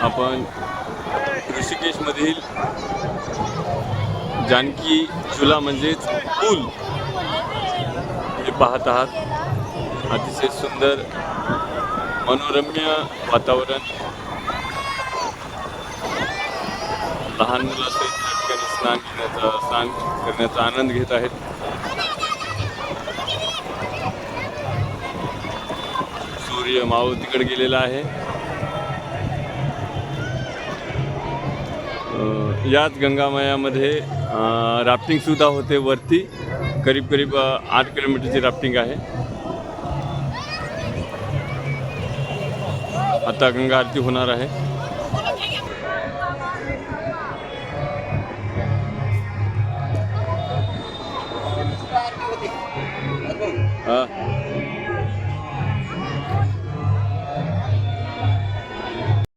आपण ऋषिकेशमधील जानकी झुला म्हणजेच पूल हे पाहत आहात। अतिशय सुंदर मनोरम्य वातावरण, लहान मुलासहित या ठिकाणी स्नान करण्याचा आनंद घेत आहेत। सूर्य मावळतीकडे गेलेला आहे। याच गंगामायामध्ये राफ्टिंग सुद्धा होते। वरती करीब 8 किलोमीटरची राफ्टिंग आहे। आता गंगा आरती होणार आहे।